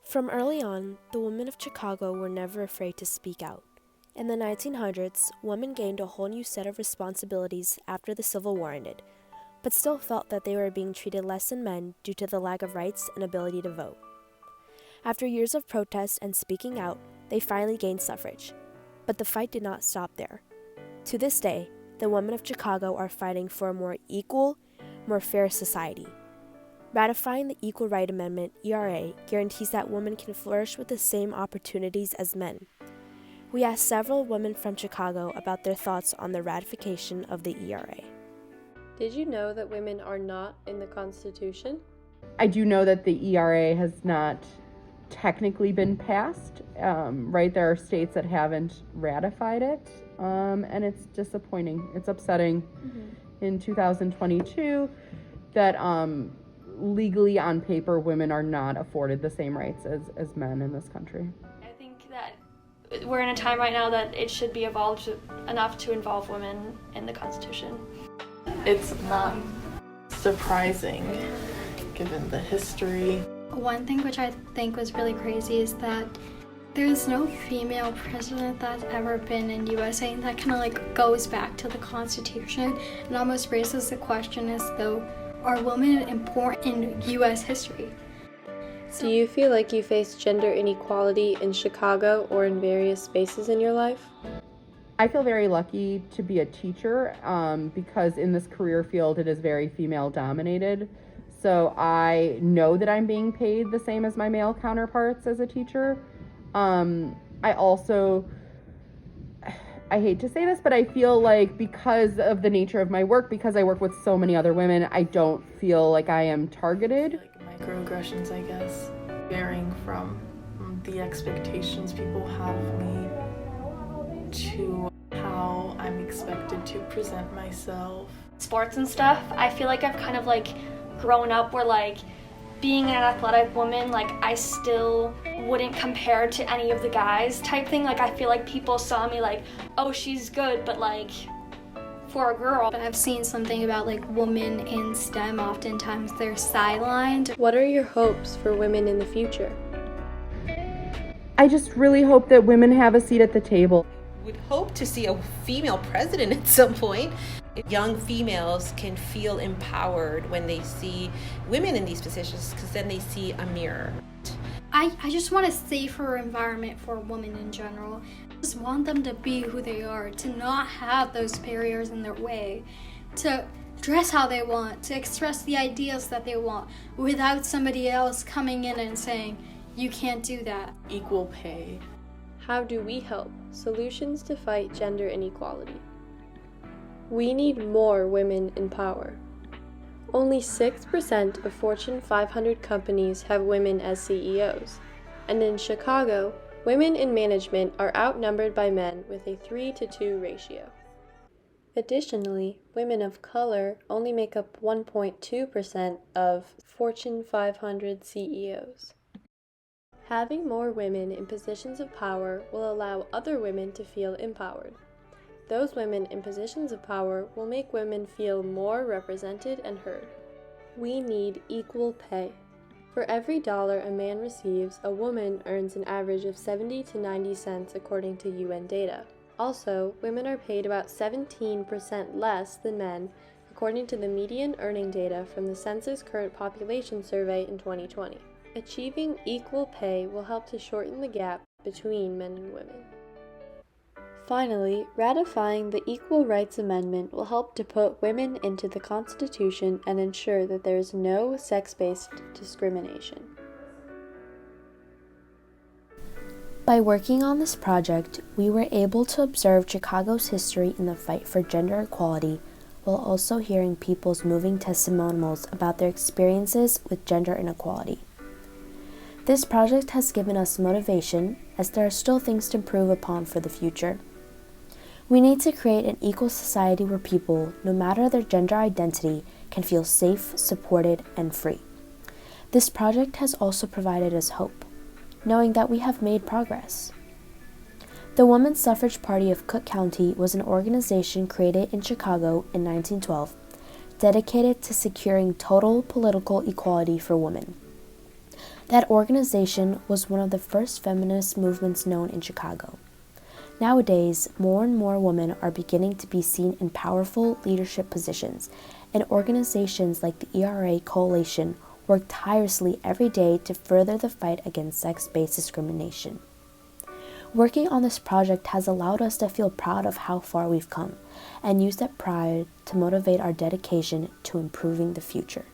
From early on, the women of Chicago were never afraid to speak out. In the 1900s, women gained a whole new set of responsibilities after the Civil War ended, but still felt that they were being treated less than men due to the lack of rights and ability to vote. After years of protest and speaking out, they finally gained suffrage. But the fight did not stop there. To this day, the women of Chicago are fighting for a more equal, more fair society. Ratifying the Equal Right Amendment, ERA, guarantees that women can flourish with the same opportunities as men. We asked several women from Chicago about their thoughts on the ratification of the ERA. Did you know that women are not in the Constitution? I do know that the ERA has not technically been passed, right? There are states that haven't ratified it, and it's disappointing. It's upsetting in 2022 that legally on paper women are not afforded the same rights as men in this country. I think that we're in a time right now that it should be evolved enough to involve women in the Constitution. It's not surprising given the history. One thing which I think was really crazy is that there's no female president that's ever been in USA, and that kind of like goes back to the Constitution and almost raises the question as though, are women important in US history? Do you feel like you face gender inequality in Chicago or in various spaces in your life? I feel very lucky to be a teacher because in this career field it is very female dominated. So I know that I'm being paid the same as my male counterparts as a teacher. I hate to say this, but I feel like because of the nature of my work, because I work with so many other women, I don't feel like I am targeted. Like microaggressions, I guess, varying from the expectations people have of me to how I'm expected to present myself. Sports and stuff, I feel like I've kind of like grown up where like being an athletic woman, like I still wouldn't compare to any of the guys type thing. Like I feel like people saw me like, oh, she's good, but like for a girl. But I've seen something about like women in STEM, oftentimes they're sidelined. What are your hopes for women in the future? I just really hope that women have a seat at the table. Would hope to see a female president at some point. Young females can feel empowered when they see women in these positions because then they see a mirror. I just want a safer environment for women in general. I just want them to be who they are, to not have those barriers in their way, to dress how they want, to express the ideas that they want without somebody else coming in and saying, you can't do that. Equal pay. How do we help? Solutions to fight gender inequality. We need more women in power. Only 6% of Fortune 500 companies have women as CEOs, and in Chicago, women in management are outnumbered by men with a 3-to-2 ratio. Additionally, women of color only make up 1.2% of Fortune 500 CEOs. Having more women in positions of power will allow other women to feel empowered. Those women in positions of power will make women feel more represented and heard. We need equal pay. For every dollar a man receives, a woman earns an average of 70 to 90 cents according to UN data. Also, women are paid about 17% less than men according to the median earning data from the Census Current Population Survey in 2020. Achieving equal pay will help to shorten the gap between men and women. Finally, ratifying the Equal Rights Amendment will help to put women into the Constitution and ensure that there is no sex-based discrimination. By working on this project, we were able to observe Chicago's history in the fight for gender equality while also hearing people's moving testimonials about their experiences with gender inequality. This project has given us motivation as there are still things to improve upon for the future. We need to create an equal society where people, no matter their gender identity, can feel safe, supported, and free. This project has also provided us hope, knowing that we have made progress. The Women's Suffrage Party of Cook County was an organization created in Chicago in 1912, dedicated to securing total political equality for women. That organization was one of the first feminist movements known in Chicago. Nowadays, more and more women are beginning to be seen in powerful leadership positions, and organizations like the ERA Coalition work tirelessly every day to further the fight against sex-based discrimination. Working on this project has allowed us to feel proud of how far we've come, and use that pride to motivate our dedication to improving the future.